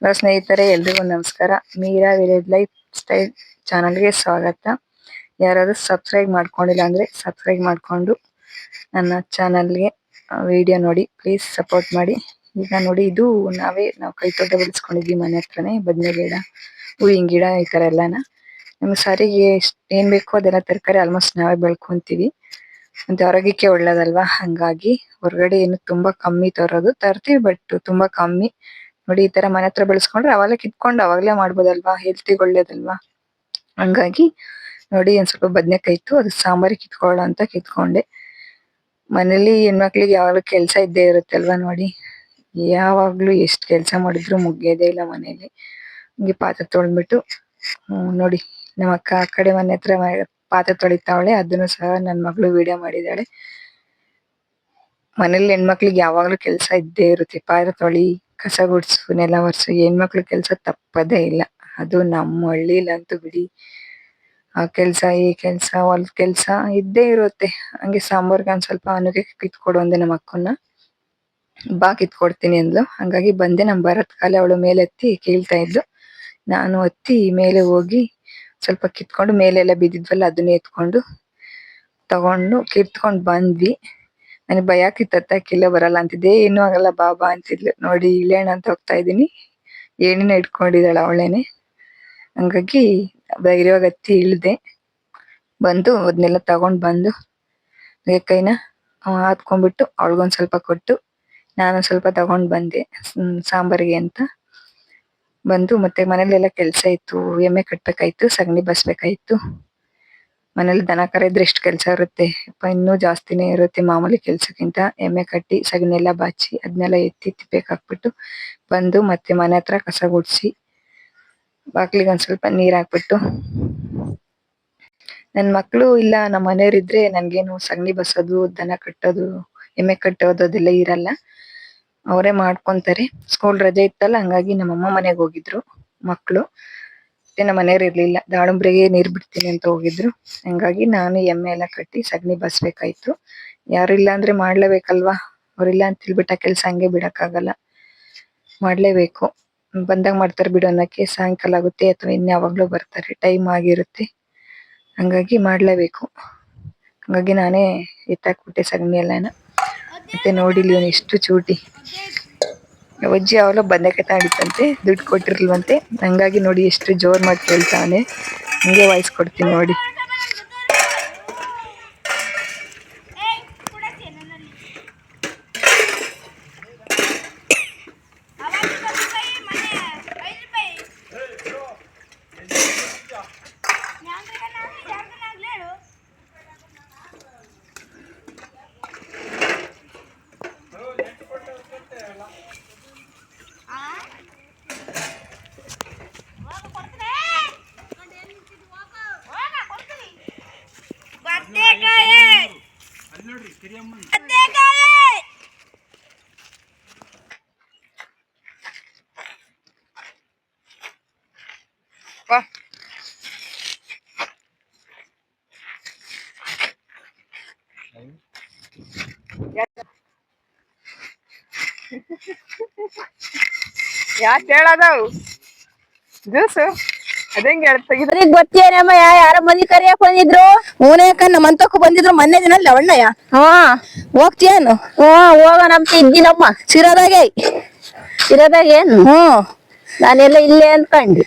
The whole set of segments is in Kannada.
ಸ್ನೇಹಿತರೆ, ಎಲ್ರಿಗೂ ನಮಸ್ಕಾರ. ಮೀರಾ ವಿಲೇಜ್ ಲೈಫ್ ಸ್ಟೈಲ್ ಚಾನಲ್ಗೆ ಸ್ವಾಗತ. ಯಾರಾದ್ರೂ ಸಬ್ಸ್ಕ್ರೈಬ್ ಮಾಡ್ಕೊಂಡಿಲ್ಲ ಅಂದ್ರೆ ಸಬ್ಸ್ಕ್ರೈಬ್ ಮಾಡ್ಕೊಂಡು ನನ್ನ ಚಾನಲ್ಗೆ ವಿಡಿಯೋ ನೋಡಿ, ಪ್ಲೀಸ್ ಸಪೋರ್ಟ್ ಮಾಡಿ. ಈಗ ನೋಡಿ, ಇದು ನಾವು ಕೈ ತೋಟ ಬೆಳೆಸ್ಕೊಂಡಿದ್ವಿ ಮನೆ ಹತ್ರನೇ. ಬದನೆ ಗಿಡ, ಹೂವಿನ ಗಿಡ, ಈ ತರ ಎಲ್ಲಾನ ನಮ್ಗೆ ಸಾರಿಗೆ ಏನ್ ಬೇಕೋ ಅದೆಲ್ಲ ತರಕಾರಿ ಆಲ್ಮೋಸ್ಟ್ ನಾವೇ ಬೆಳ್ಕೊಂತೀವಿ. ಮತ್ತೆ ಆರೋಗ್ಯಕ್ಕೆ ಒಳ್ಳೇದಲ್ವಾ, ಹಂಗಾಗಿ ಹೊರಗಡೆ ಏನು ತುಂಬಾ ಕಮ್ಮಿ ತರೋದು. ತರ್ತೀವಿ ಬಟ್ ತುಂಬಾ ಕಮ್ಮಿ. ನೋಡಿ, ಈ ತರ ಮನೆ ಹತ್ರ ಬೆಳೆಸ್ಕೊಂಡ್ರೆ ಅವಾಗಲೇ ಕಿತ್ಕೊಂಡು ಅವಾಗಲೇ ಮಾಡ್ಬೋದಲ್ವಾ, ಹೆಲ್ತಿಗೆ ಒಳ್ಳೇದಲ್ವಾ. ಹಂಗಾಗಿ ನೋಡಿ, ಒಂದ್ ಸ್ವಲ್ಪ ಬದನೆಕಾಯಿ ಇತ್ತು, ಅದು ಸಾಂಬಾರಿಗೆ ಕಿತ್ಕೊಳ್ಳೋ ಅಂತ ಕಿತ್ಕೊಂಡೆ. ಮನೇಲಿ ಹೆಣ್ಮಕ್ಳಿಗೆ ಯಾವಾಗ್ಲೂ ಕೆಲ್ಸ ಇದ್ದೇ ಇರುತ್ತೆ ಅಲ್ವಾ. ನೋಡಿ, ಯಾವಾಗ್ಲೂ ಎಷ್ಟ್ ಕೆಲ್ಸ ಮಾಡಿದ್ರು ಮುಗಿಯೋದೇ ಇಲ್ಲ ಮನೇಲಿ. ಹಿಂಗೆ ಪಾತ್ರೆ ತೊಳ್ದ್ಬಿಟ್ಟು ನೋಡಿ, ನಮ್ಮ ಅಕ್ಕ ಆ ಕಡೆ ಮನೆ ಹತ್ರ ಪಾತ್ರೆ ತೊಳಿತಾವಳೆ. ಅದನ್ನು ಸಹ ನನ್ ಮಗಳು ವಿಡಿಯೋ ಮಾಡಿದಾಳೆ. ಮನೇಲಿ ಹೆಣ್ಮಕ್ಳಿಗೆ ಯಾವಾಗ್ಲೂ ಕೆಲ್ಸ ಇದ್ದೇ ಇರುತ್ತೆ. ಪಾತ್ರೆ ತೊಳಿ, ಕಸ ಗುಡ್ಸು, ನೆಲ ಒರ್ಸು, ಹೆಣ್ಮಕ್ಳು ಕೆಲ್ಸ ತಪ್ಪದೇ ಇಲ್ಲ. ಅದು ನಮ್ಮ ಹಳ್ಳಿಲಂತೂ ಬಿಡಿ, ಆ ಕೆಲ್ಸ ಈ ಕೆಲ್ಸ ಹೊಲದ ಕೆಲ್ಸ ಇದ್ದೇ ಇರುತ್ತೆ. ಹಂಗೆ ಸಾಂಬಾರ್ಗೆ ಒಂದ್ ಸ್ವಲ್ಪ ನುಗ್ಗೆ ಕಿತ್ಕೊಡು ಅಂದೆ ನಮ್ಮ ಅಕ್ಕನ್ನ. ಬಾ ಕಿತ್ಕೊಡ್ತೀನಿ ಅಂದ್ಲು. ಹಂಗಾಗಿ ಬಂದೆ. ನಮ್ ಬರತ್ ಕಾಲ ಅವಳು ಮೇಲೆ ಹತ್ತಿ ಕೀಳ್ತಾ ಇದ್ಲು. ನಾನು ಹತ್ತಿ ಮೇಲೆ ಹೋಗಿ ಸ್ವಲ್ಪ ಕಿತ್ಕೊಂಡು, ಮೇಲೆಲ್ಲ ಬಿದ್ದಿದ್ವಲ್ಲ ಅದನ್ನ ಎತ್ಕೊಂಡು ತಗೊಂಡು ಕಿತ್ಕೊಂಡ್ ಬಂದ್ವಿ. ನನಗೆ ಭಯ ಆಗ್ತಿತ್ತು, ಹತ್ತಕ್ಕಿಲ್ಲ ಬರಲ್ಲ ಅಂತಿದ್ದೆ. ಏನೂ ಆಗಲ್ಲ ಬಾ ಅಂತಿದ್ಲು. ನೋಡಿ, ಇಳಿಯೋಣ ಅಂತ ಹೋಗ್ತಾ ಇದೀನಿ, ಏಣಿನ ಇಟ್ಕೊಂಡಿದ್ದಾಳ ಅವಳೇನೆ. ಹಂಗಾಗಿ ಧೈರ್ಯವಾಗಿ ಹತ್ತಿ ಇಳ್ದೆ. ಬಂದು ಅದನ್ನೆಲ್ಲ ತಗೊಂಡ್ ಬಂದು ಕೈನ ಹಾತ್ಕೊಂಡ್ಬಿಟ್ಟು ಅವಳಿಗೊಂದ್ ಸ್ವಲ್ಪ ಕೊಟ್ಟು ನಾನು ಸ್ವಲ್ಪ ತಗೊಂಡ್ ಬಂದೆ ಸಾಂಬಾರಿಗೆ ಅಂತ. ಬಂದು ಮತ್ತೆ ಮನೇಲೆಲ್ಲ ಕೆಲ್ಸ ಇತ್ತು. ಎಮ್ಮೆ ಕಟ್ಬೇಕಾಯ್ತು, ಸಗಣಿ ಬಸ್ಬೇಕಾಯ್ತು. ಮನೇಲಿ ದನ ಕರ ಇದ್ರೆ ಎಷ್ಟು ಕೆಲ್ಸ ಇರುತ್ತೆ, ಇನ್ನೂ ಜಾಸ್ತಿನೇ ಇರುತ್ತೆ ಮಾಮೂಲಿ ಕೆಲ್ಸಕ್ಕಿಂತ. ಎಮ್ಮೆ ಕಟ್ಟಿ ಸಗಣಿ ಎಲ್ಲ ಬಾಚಿ ಅದನ್ನೆಲ್ಲ ಎತ್ತಿ ತಿಪ್ಪೆಗೆ ಹಾಕ್ಬಿಟ್ಟು ಬಂದು ಮತ್ತೆ ಮನೆ ಹತ್ರ ಕಸ ಗುಡ್ಸಿ ಬಾಕ್ಲಿಗೆ ಒಂದ್ ಸ್ವಲ್ಪ ನೀರ್ ಹಾಕ್ಬಿಟ್ಟು, ನನ್ ಮಕ್ಳು ಇಲ್ಲ ನಮ್ಮ ಮನೆಯವ್ರು ಇದ್ರೆ ನನ್ಗೇನು ಸಗಣಿ ಬಸೋದು, ದನ ಕಟ್ಟೋದು, ಎಮ್ಮೆ ಕಟ್ಟೋದು ಅದೆಲ್ಲ ಇರಲ್ಲ. ಅವರೇ ಮಾಡ್ಕೊಂತಾರೆ. ಸ್ಕೂಲ್ ರಜೆ ಇತ್ತಲ್ಲ, ಹಂಗಾಗಿ ನಮ್ಮಮ್ಮ ಮನೆಗ್ ಹೋಗಿದ್ರು ಮಕ್ಳು. ಮತ್ತೆ ನಮ್ಮ ಮನೆಯವ್ರು ಇರ್ಲಿಲ್ಲ, ದಾಳಂಬ್ರಿಗೆ ನೀರ್ ಬಿಡ್ತೀನಿ ಅಂತ ಹೋಗಿದ್ರು. ಹಂಗಾಗಿ ನಾನು ಎಮ್ಮೆ ಎಲ್ಲ ಕಟ್ಟಿ ಸಗಣಿ ಬಸ್ಬೇಕಾಯ್ತು. ಯಾರು ಇಲ್ಲ ಅಂದ್ರೆ ಮಾಡ್ಲೇಬೇಕಲ್ವಾ. ಅವ್ರಿಲ್ಲ ಅಂತ ಹೇಳ್ಬಿಟ್ಟು ಆ ಕೆಲ್ಸ ಹಂಗೆ ಬಿಡಕ್ಕಾಗಲ್ಲ, ಮಾಡ್ಲೇಬೇಕು. ಬಂದಾಗ ಮಾಡ್ತಾರೆ ಬಿಡು ಅನ್ನಕ್ಕೆ ಸಾಯಂಕಾಲ ಆಗುತ್ತೆ ಅಥವಾ ಇನ್ಯಾವಾಗ್ಲೂ ಬರ್ತಾರೆ, ಟೈಮ್ ಆಗಿರುತ್ತೆ. ಹಂಗಾಗಿ ಮಾಡ್ಲೇಬೇಕು. ಹಂಗಾಗಿ ನಾನೇ ಎತ್ತಾಕ್ಬಿಟ್ಟೆ ಸಗಣಿ ಎಲ್ಲಾನ. ಮತ್ತೆ ನೋಡಿಲಿ ಇವನು ಎಷ್ಟು ಚೂಟಿ. ಅಜ್ಜಿ ಅವಳು ಬದನೆಕಾಯಿ ತಗೊಂಡಿತ್ತಂತೆ, ದುಡ್ಡು ಕೊಟ್ಟಿರ್ಲ್ವಂತೆ. ಹಂಗಾಗಿ ನೋಡಿ ಎಷ್ಟು ಜೋರ್ ಮಾಡಿ ಕೇಳ್ತಾವನೆ. ಹಂಗೆ ವಾಯ್ಸ್ ಕೊಡ್ತೀನಿ ನೋಡಿ. ಯಾಕೆ ಹೇಳೋದವು ಜ್ಯೂಸು ಅದಂಗೆ ಹೇಳ್ತಾಗಿದ್ರಿ ಗೊತ್ತೇನಮ್ಮ. ಯಾರ ಮನಿ ಕರಿಯಕ್ ಬಂದಿದ್ರು? ಹೂನೇಕ ನಮ್ಮಂತಕ್ಕೂ ಬಂದಿದ್ರು ಮೊನ್ನೆ ದಿನ ಲವಣ್ಣಯ್ಯ. ಹೋಗ್ತೀಯೇನು? ಹೋಗೋಣಂತ ಇದ್ದೀನಮ್ಮ. ಸಿರೋದಾಗೆ ಏನು? ನಾನೆಲ್ಲ ಇಲ್ಲೇ ಅನ್ಕಂಡು.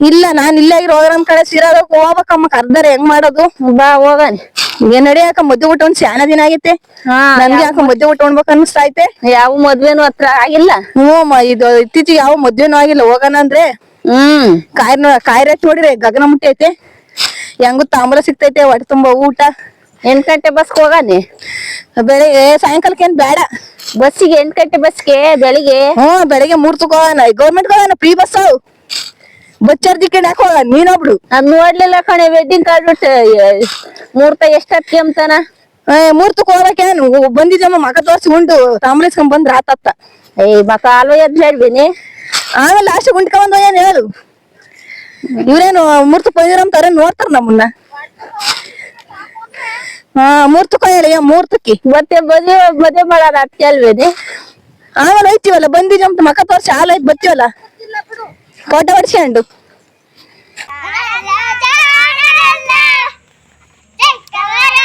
ಇಲ್ಲ, ನಾನ್ ಇಲ್ಲೇ ಇರೋ ಕಡೆ ಸಿರೋದಕ್ ಹೋಗ್ಬೇಕಮ್ಮ. ಕರ್ದಾರೆ ಹೆಂಗ್ ಮಾಡೋದು? ಬಾ ಹೋಗಣ. ಏನ್ ನಡಿಯಾಕ ಮದ್ವೆ ಊಟ ಒಂದ್ ಶಾನ ದಿನ ಆಗೈತೆ. ನನ್ಗೆ ಯಾಕ ಮದ್ವೆ ಊಟ ಉಣ್ಬೇಕು ಅನಿಸ್ತಾ ಐತೆ. ಯಾವ ಮದ್ವೆನು ಹತ್ರ ಆಗಿಲ್ಲ. ಇದು ಇತ್ತೀಚಿಗೆ ಯಾವ ಮದ್ವೆನೂ ಆಗಿಲ್ಲ. ಹೋಗೋಣ ಅಂದ್ರೆ ಕಾಯಿ ರೇಟ್ ನೋಡಿದ್ರೆ ಗಗನ ಮುಟ್ಟಿ ಐತೆ. ಹೆಂಗು ತಾಂಬೂಲ ಸಿಗ್ತೈತೆ, ಹೊಟ್ಟೆ ತುಂಬಾ ಊಟ. 8 ಗಂಟೆ ಬಸ್ಗೆ ಹೋಗಾನೆ. ಬೆಳಿಗ್ಗೆ ಸಾಯಂಕಾಲಕ್ಕೆ ಏನ್ ಬೇಡ. ಬಸ್ಸಿಗೆ 8 ಗಂಟೆ ಬಸ್ಗೆ ಬೆಳಿಗ್ಗೆ? ಬೆಳಿಗ್ಗೆ 3 ಹೋಗೋಣ. ಗೌರ್ಮೆಂಟ್ ಹೋಗೋಣ, ಫ್ರೀ ಬಸ್. ಬಸ್ ಟಿಕೆಟ್ ಹಾಕೋ ನೀನೊಬ್ಳು. ನಾನ್ ನೋಡ್ಲಿಲ್ಲ ಕಣೆ, ವೆಡ್ಡಿಂಗ್ ಕಾರ್ಡ್ ಬಿಟ್ಟು ಮುಹೂರ್ತ ಎಷ್ಟಕ್ಕೆ ಅಂತಾನ. ಮುಹೂರ್ತಕ್ಕೆ ಹೋಗಕೇನು ಬಂದಿದ್ದಮ್ಮ. ಮಗ ತೋರ್ಸಿ ಉಂಡು ತಾಂಬೂಲಿಸ್ಕೊಂಡ್ ಬಂದ್ರ ಆತತ್ತ. ಮಕ ಅಲ್ವ ಎದ್ ಹೇಳ್ಬಿನಿ. ಆಮೇಲೆ ಲಾಸ್ಟ್ ಗುಂಟ್ಕೊಂಡ್ ಏನ್ ಹೇಳು. ಇವ್ರೇನು ಮುಹೂರ್ತಕ್ಕೆ ಬಂದಿರಂತಾರ, ನೋಡ್ತಾರ ನಮ್ಮನ್ನ. ಮುಹೂರ್ತಕ್ಕೆ ಹೇಳಿ, ಮುಹೂರ್ತಕ್ಕೆ ಮತ್ತೆ ಮದುವೆ ಮಾಡೋಣ ಅತ್ತೆ ಅಲ್ವೇನೆ. ಆಮೇಲೆ ಐತಿವಲ್ಲ ಬಂದಿದ್ದಮ್ಮ. ಮಕ ತೋರ್ಸಿ ಹಾಲ್ ಐತ್ ಬತ್ತೀವಲ್ಲ. ಕೋಟ ಹೊಡ್ಸ್ಕೊಂಡು ಚಾಣರಲ್ಲ, ಚಾಣರಲ್ಲ, ಚೆಕ್ಕವರ